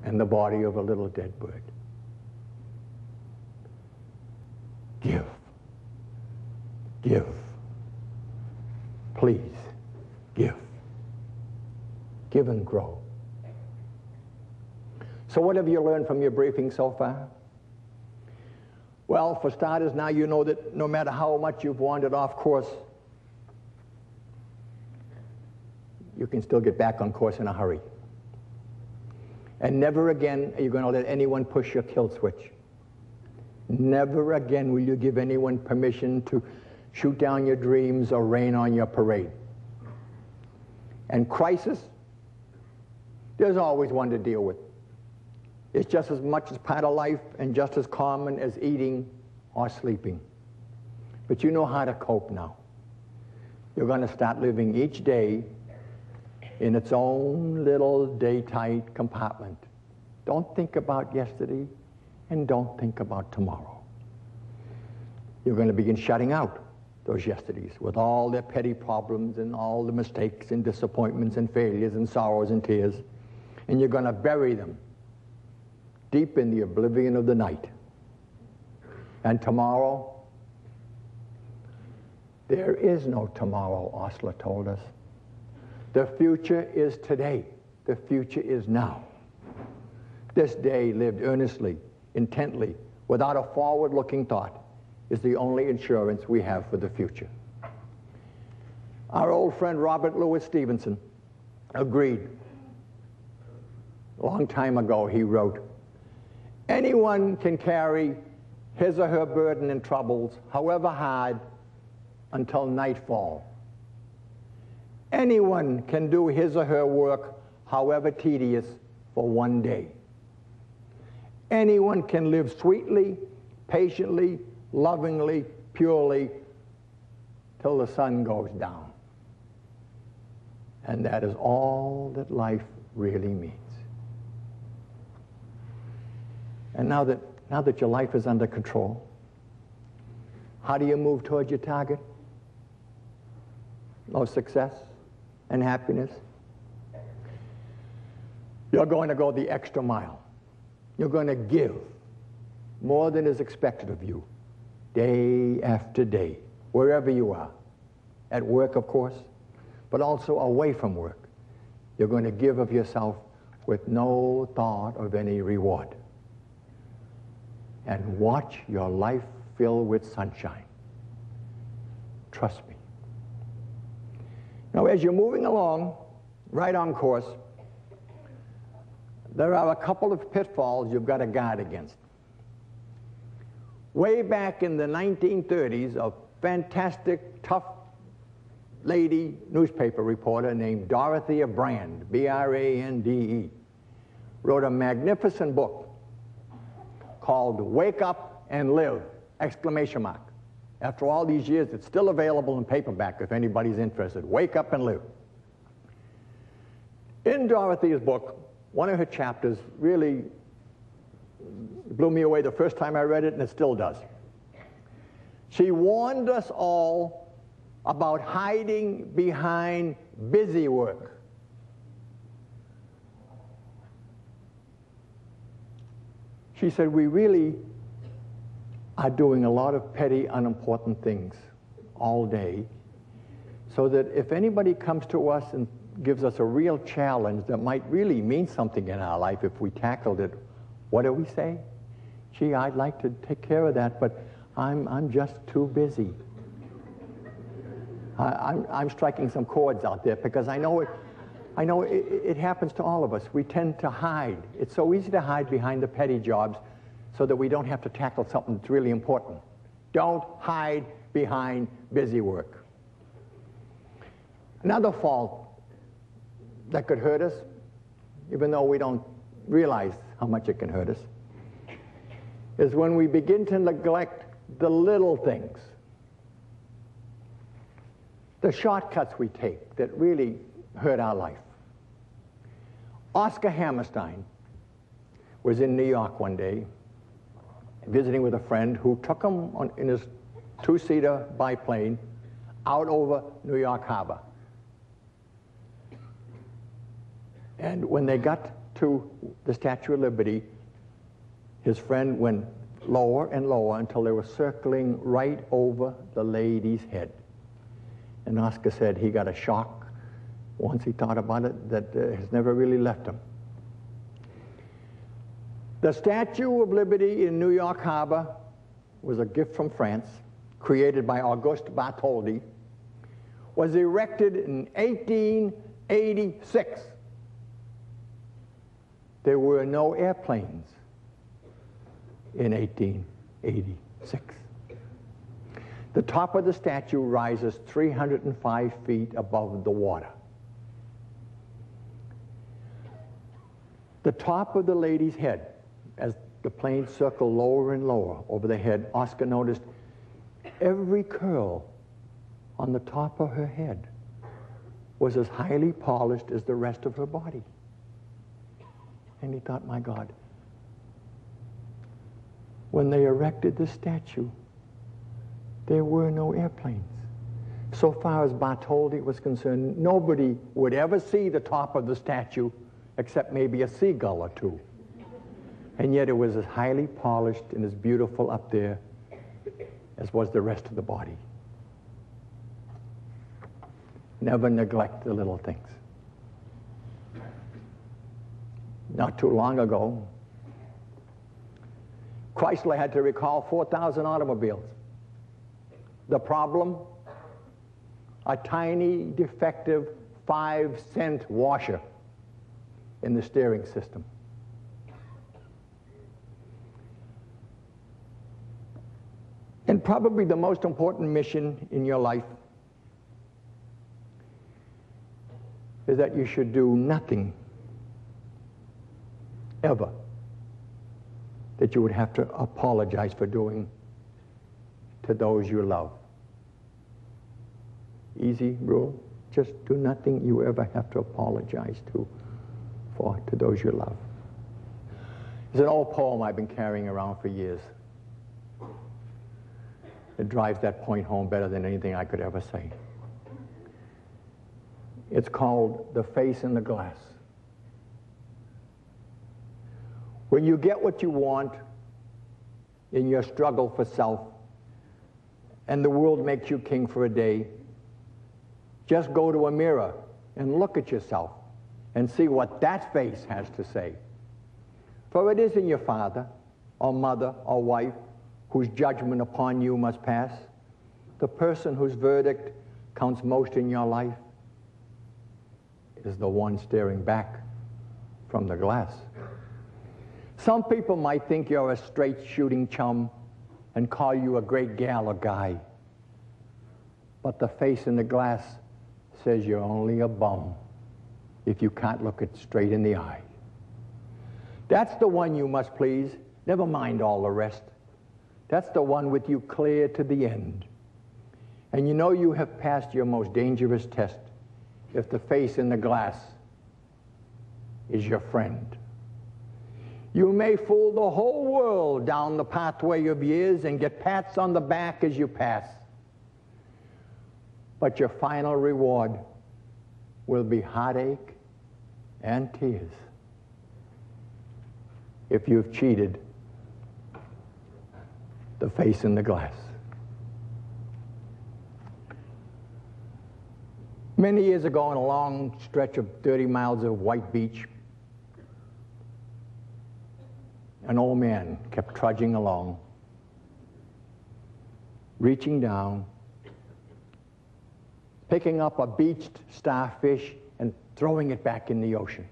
and the body of a little dead bird. Give. Give. Please, give. Give and grow. So what have you learned from your briefing so far? Well, for starters, now you know that no matter how much you've wandered off course, you can still get back on course in a hurry. And never again are you going to let anyone push your kill switch. Never again will you give anyone permission to shoot down your dreams or rain on your parade. And crisis, there's always one to deal with. It's just as much as part of life and just as common as eating or sleeping. But you know how to cope now. You're going to start living each day in its own little day-tight compartment. Don't think about yesterday and don't think about tomorrow. You're going to begin shutting out those yesterdays with all their petty problems and all the mistakes and disappointments and failures and sorrows and tears. And you're going to bury them deep in the oblivion of the night. And tomorrow, there is no tomorrow, Osler told us. The future is today. The future is now. This day lived earnestly, intently, without a forward-looking thought, is the only insurance we have for the future. Our old friend Robert Louis Stevenson agreed. A long time ago he wrote, anyone can carry his or her burden and troubles, however hard, until nightfall. Anyone can do his or her work, however tedious, for one day. Anyone can live sweetly, patiently, lovingly, purely, till the sun goes down. And that is all that life really means. And now that your life is under control, how do you move towards your target of success and happiness? You're going to go the extra mile. You're going to give more than is expected of you, day after day, wherever you are. At work, of course, but also away from work. You're going to give of yourself with no thought of any reward. And watch your life fill with sunshine. Trust me. Now, as you're moving along, right on course, there are a couple of pitfalls you've got to guard against. Way back in the 1930s, a fantastic, tough lady newspaper reporter named Dorothea Brande, B-R-A-N-D-E, wrote a magnificent book called Wake Up and Live, exclamation mark. After all these years, it's still available in paperback if anybody's interested. Wake Up and Live. In Dorothea's book, one of her chapters really blew me away the first time I read it, and it still does. She warned us all about hiding behind busy work. She said, we really are doing a lot of petty, unimportant things all day, so that if anybody comes to us and gives us a real challenge that might really mean something in our life if we tackled it, what do we say? Gee, I'd like to take care of that, but I'm just too busy. I'm striking some chords out there because I know it happens to all of us. We tend to hide. It's so easy to hide behind the petty jobs so that we don't have to tackle something that's really important. Don't hide behind busy work. Another fault that could hurt us, even though we don't realize how much it can hurt us, is when we begin to neglect the little things, the shortcuts we take that really hurt our life. Oscar Hammerstein was in New York one day visiting with a friend who took him in his two-seater biplane out over New York Harbor. And when they got to the Statue of Liberty, his friend went lower and lower until they were circling right over the lady's head. And Oscar said he got a shock once he thought about it that has never really left him. The Statue of Liberty in New York Harbor was a gift from France, created by Auguste Bartholdi, was erected in 1886. There were no airplanes in 1886. The top of the statue rises 305 feet above the water. The top of the lady's head, as the plane circled lower and lower over the head, Oscar noticed every curl on the top of her head was as highly polished as the rest of her body. And he thought, my God, when they erected this statue, there were no airplanes. So far as Bartholdi was concerned, nobody would ever see the top of the statue except maybe a seagull or two. And yet it was as highly polished and as beautiful up there as was the rest of the body. Never neglect the little things. Not too long ago, Chrysler had to recall 4,000 automobiles. The problem? A tiny, defective 5-cent washer in the steering system. And probably the most important mission in your life is that you should do nothing ever that you would have to apologize for doing to those you love. Easy rule. Just do nothing you ever have to apologize to those you love. It's an old poem I've been carrying around for years. It drives that point home better than anything I could ever say. It's called The Face in the Glass. When you get what you want in your struggle for self, and the world makes you king for a day, just go to a mirror and look at yourself and see what that face has to say. For it isn't your father or mother or wife whose judgment upon you must pass. The person whose verdict counts most in your life is the one staring back from the glass. Some people might think you're a straight shooting chum and call you a great gal or guy. But the face in the glass says you're only a bum if you can't look it straight in the eye. That's the one you must please. Never mind all the rest. That's the one with you clear to the end. And you know you have passed your most dangerous test if the face in the glass is your friend. You may fool the whole world down the pathway of years and get pats on the back as you pass. But your final reward will be heartache and tears if you've cheated the face in the glass. Many years ago, on a long stretch of 30 miles of white beach, an old man kept trudging along, reaching down, picking up a beached starfish and throwing it back in the ocean.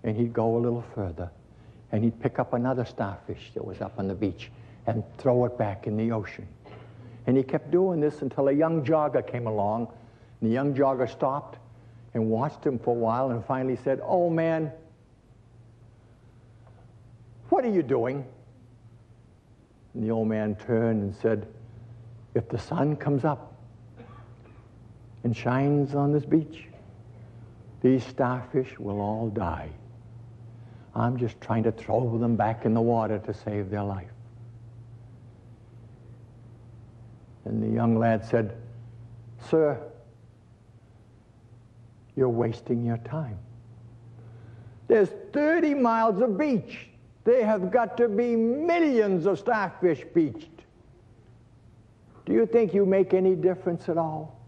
And he'd go a little further, and he'd pick up another starfish that was up on the beach and throw it back in the ocean. And he kept doing this until a young jogger came along, and the young jogger stopped and watched him for a while and finally said, "Oh, man, what are you doing?" And the old man turned and said, "If the sun comes up and shines on this beach, these starfish will all die. I'm just trying to throw them back in the water to save their life." And the young lad said, "Sir, you're wasting your time. There's 30 miles of beach. There have got to be millions of starfish beached. Do you think you make any difference at all?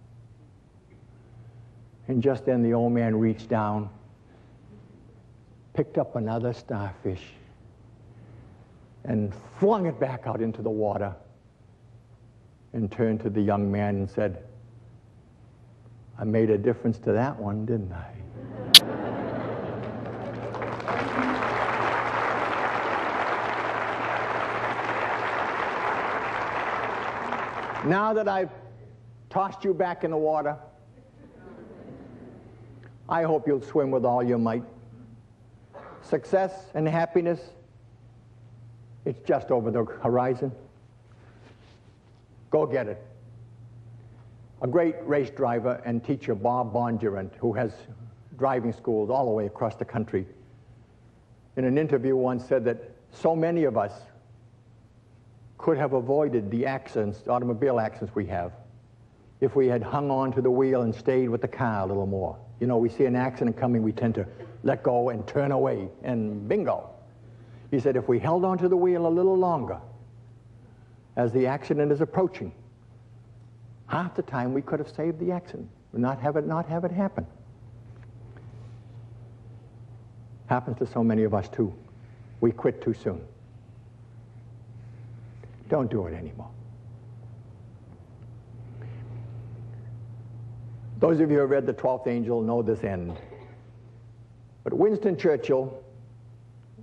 And just then the old man reached down, picked up another starfish, and flung it back out into the water, and turned to the young man and said, I made a difference to that one, didn't I? Now that I've tossed you back in the water, I hope you'll swim with all your might. Success and happiness, it's just over the horizon. Go get it. A great race driver and teacher, Bob Bondurant, who has driving schools all the way across the country, in an interview once said that so many of us could have avoided the accidents, automobile accidents we have, if we had hung on to the wheel and stayed with the car a little more. You know, we see an accident coming, we tend to let go and turn away, and bingo. He said if we held on to the wheel a little longer, as the accident is approaching, half the time we could have saved the accident, not have it happen. Happens to so many of us too. We quit too soon. Don't do it anymore. Those of you who have read The 12th Angel know this end. But Winston Churchill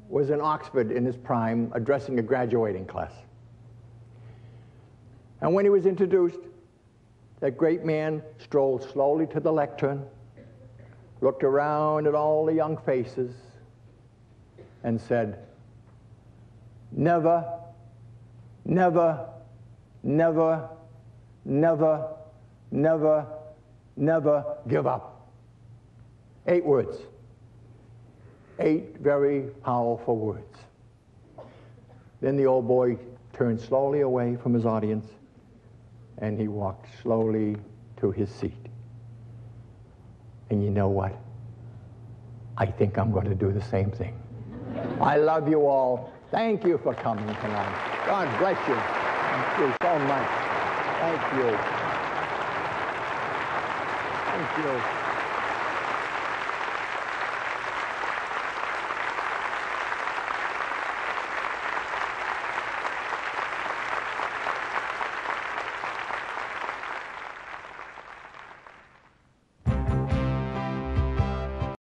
was in Oxford in his prime addressing a graduating class. And when he was introduced, that great man strolled slowly to the lectern, looked around at all the young faces, and said, never, never, never, never, never, never give up. 8 words. 8 very powerful words. Then the old boy turned slowly away from his audience, and he walked slowly to his seat. And you know what? I think I'm going to do the same thing. I love you all. Thank you for coming tonight. God bless you. Thank you so much. Thank you. Thank you.